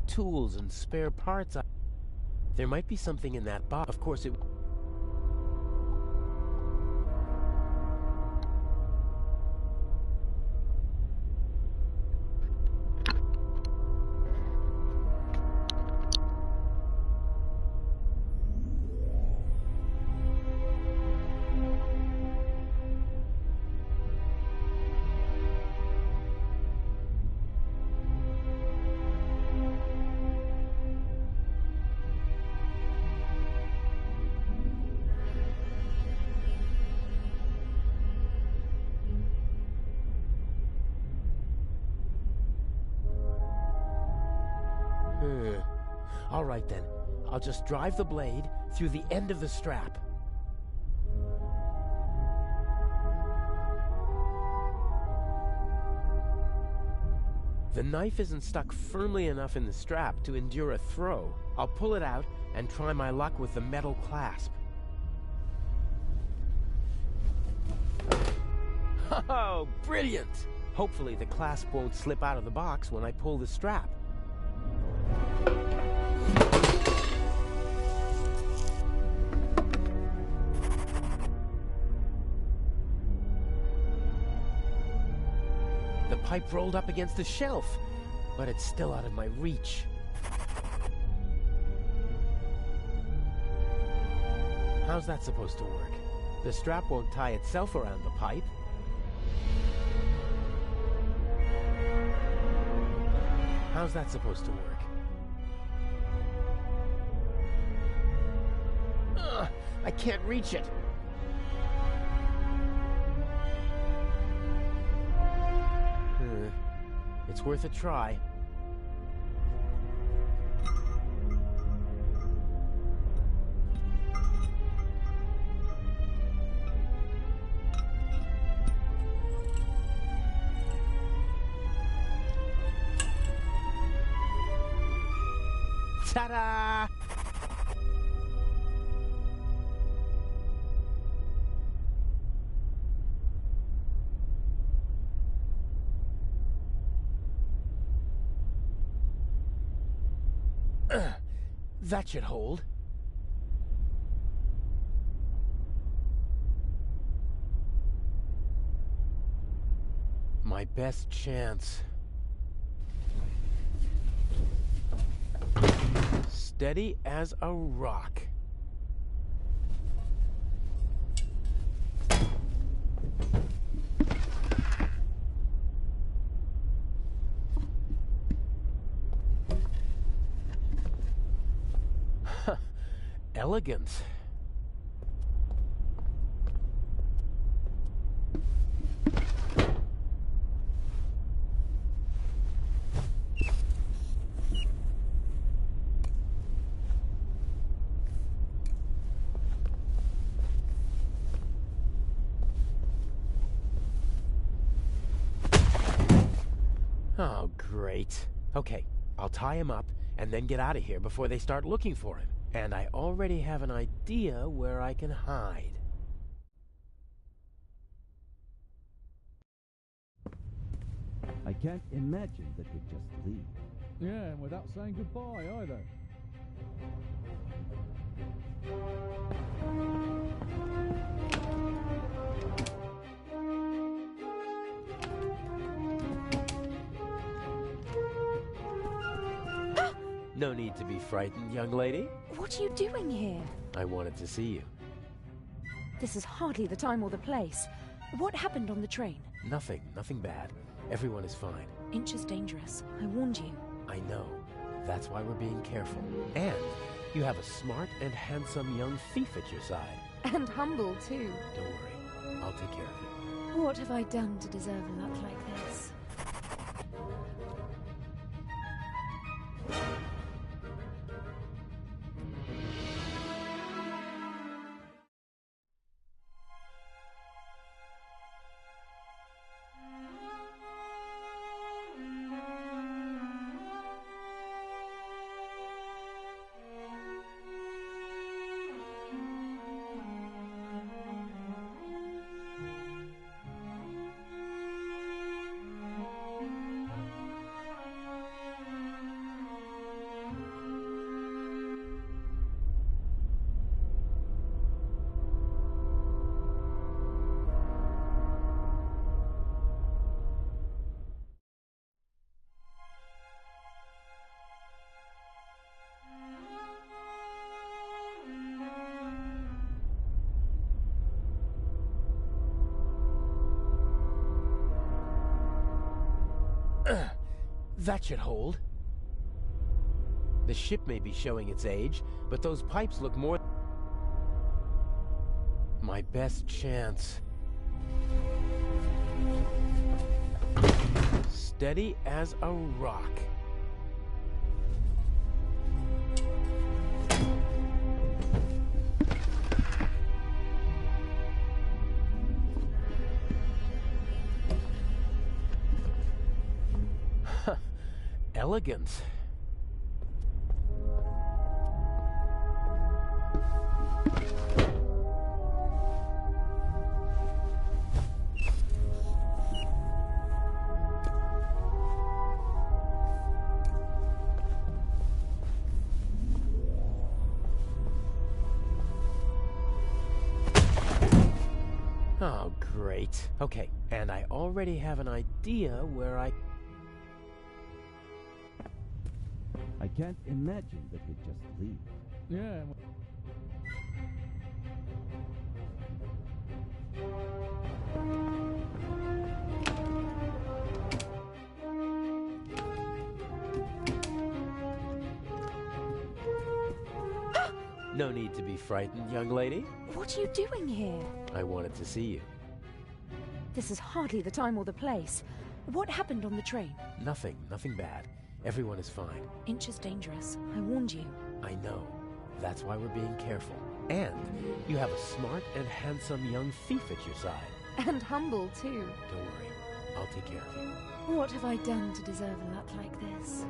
Tools and spare parts. There might be something in that box. Of course, it... All right then, I'll just drive the blade through the end of the strap. The knife isn't stuck firmly enough in the strap to endure a throw. I'll pull it out and try my luck with the metal clasp. Oh, brilliant! Hopefully the clasp won't slip out of the box when I pull the strap. The pipe rolled up against the shelf, but it's still out of my reach. How's that supposed to work? The strap won't tie itself around the pipe. How's that supposed to work? Ugh, I can't reach it. It's worth a try. Ta-da! That should hold. My best chance. Steady as a rock. Elegant. Oh, great. Okay, I'll tie him up and then get out of here before they start looking for him. And I already have an idea where I can hide. I can't imagine that he'd just leave. Yeah, and without saying goodbye either. No need to be frightened, young lady. What are you doing here? I wanted to see you. This is hardly the time or the place. What happened on the train? Nothing bad. Everyone is fine. Inch is dangerous. I warned you. I know. That's why we're being careful. And you have a smart and handsome young thief at your side. And humble, too. Don't worry. I'll take care of you. What have I done to deserve a luck like this? That should hold. The ship may be showing its age, but those pipes look more... My best chance. Steady as a rock. Elegant. Oh, great. Okay, and I already have an idea where I can't imagine that he'd just leave. Yeah. No need to be frightened, young lady. What are you doing here? I wanted to see you. This is hardly the time or the place. What happened on the train? Nothing bad. Everyone is fine. Inch is dangerous. I warned you. I know. That's why we're being careful. And you have a smart and handsome young thief at your side. And humble, too. Don't worry. I'll take care of you. What have I done to deserve a luck like this?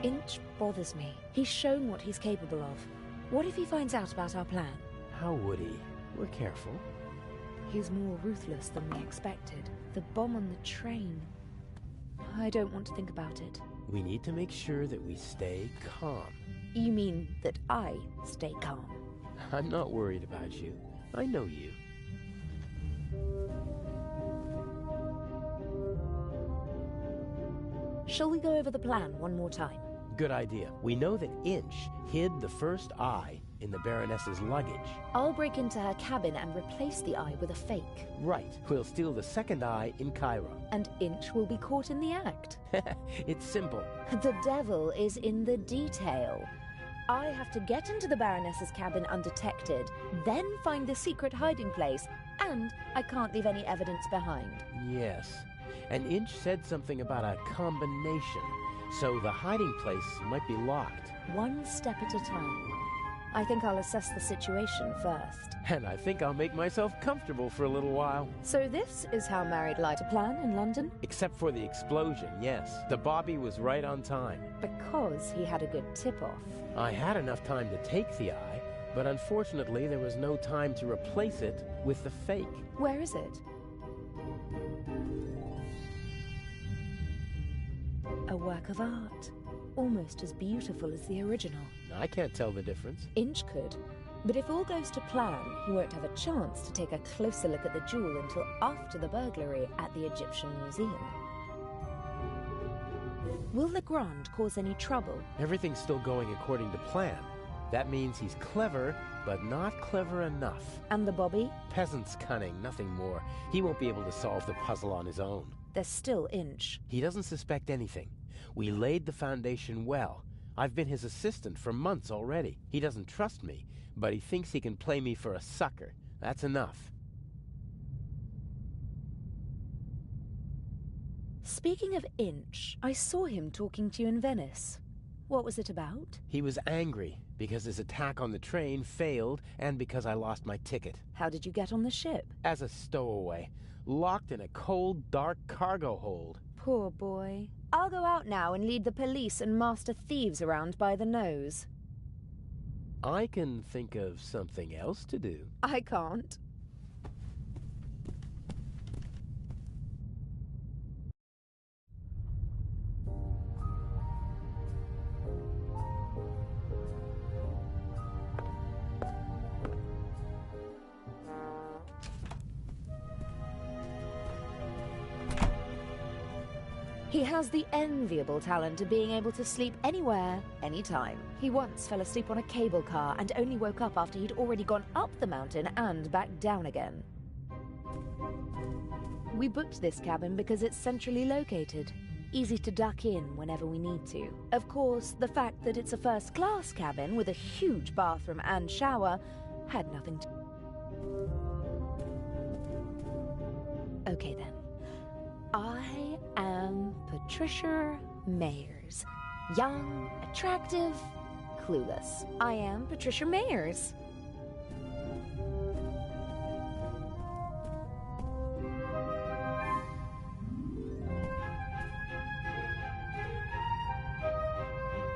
Inch bothers me. He's shown what he's capable of. What if he finds out about our plan? How would he? We're careful. He's more ruthless than we expected. The bomb on the train. I don't want to think about it. We need to make sure that we stay calm. You mean that I stay calm? I'm not worried about you. I know you. Shall we go over the plan one more time? Good idea. We know that Inch hid the first eye in the Baroness's luggage. I'll break into her cabin and replace the eye with a fake. Right. We'll steal the second eye in Cairo. And Inch will be caught in the act. It's simple. The devil is in the detail. I have to get into the Baroness's cabin undetected, then find the secret hiding place, and I can't leave any evidence behind. Yes. And Inch said something about a combination, so the hiding place might be locked. One step at a time. I think I'll assess the situation first. And I think I'll make myself comfortable for a little while. So this is how married lie to plan in London? Except for the explosion, yes. The Bobby was right on time. Because he had a good tip-off. I had enough time to take the eye, but unfortunately there was no time to replace it with the fake. Where is it? A work of art. Almost as beautiful as the original. I can't tell the difference. Inch could. But if all goes to plan, he won't have a chance to take a closer look at the jewel until after the burglary at the Egyptian Museum. Will Legrand cause any trouble? Everything's still going according to plan. That means he's clever, but not clever enough. And the Bobby? Peasant's cunning, nothing more. He won't be able to solve the puzzle on his own. There's still Inch. He doesn't suspect anything. We laid the foundation well. I've been his assistant for months already. He doesn't trust me, but he thinks he can play me for a sucker. That's enough. Speaking of Inch, I saw him talking to you in Venice. What was it about? He was angry because his attack on the train failed and because I lost my ticket. How did you get on the ship? As a stowaway, locked in a cold, dark cargo hold. Poor boy. I'll go out now and lead the police and master thieves around by the nose. I can think of something else to do. I can't. He has the enviable talent of being able to sleep anywhere, anytime. He once fell asleep on a cable car and only woke up after he'd already gone up the mountain and back down again. We booked this cabin because it's centrally located. Easy to duck in whenever we need to. Of course, the fact that it's a first-class cabin with a huge bathroom and shower had nothing to... Okay then. I am Patricia Mayers. Young, attractive, clueless. I am Patricia Mayers.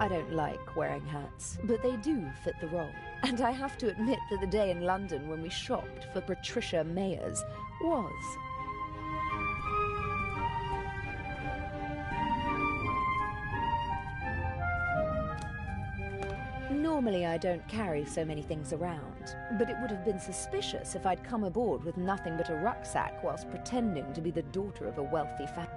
I don't like wearing hats, but they do fit the role. And I have to admit that the day in London when we shopped for Patricia Mayers was... Normally I don't carry so many things around, but it would have been suspicious if I'd come aboard with nothing but a rucksack whilst pretending to be the daughter of a wealthy family.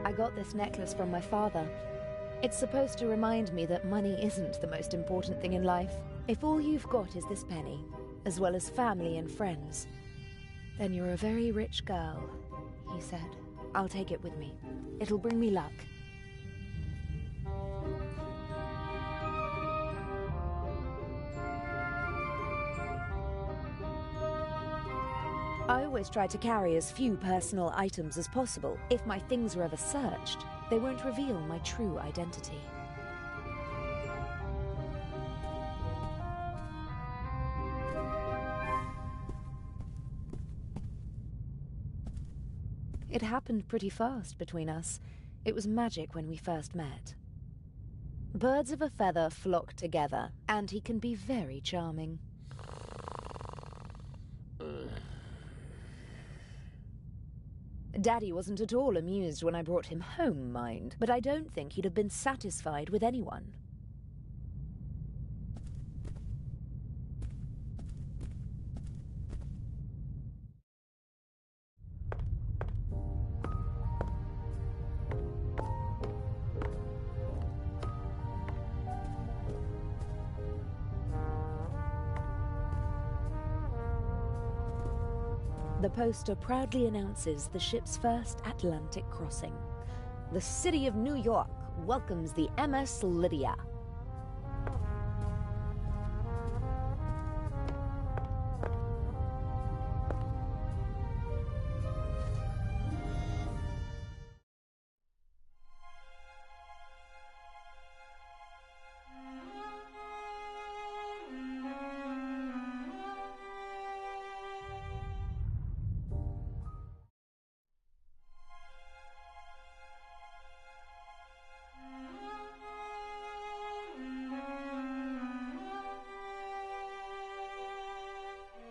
I got this necklace from my father. It's supposed to remind me that money isn't the most important thing in life. If all you've got is this penny, as well as family and friends, then you're a very rich girl, he said. I'll take it with me. It'll bring me luck. I always try to carry as few personal items as possible. If my things are ever searched, they won't reveal my true identity. It happened pretty fast between us. It was magic when we first met. Birds of a feather flock together, and he can be very charming. Daddy wasn't at all amused when I brought him home, mind, but I don't think he'd have been satisfied with anyone. The poster proudly announces the ship's first Atlantic crossing. The city of New York welcomes the MS Lydia,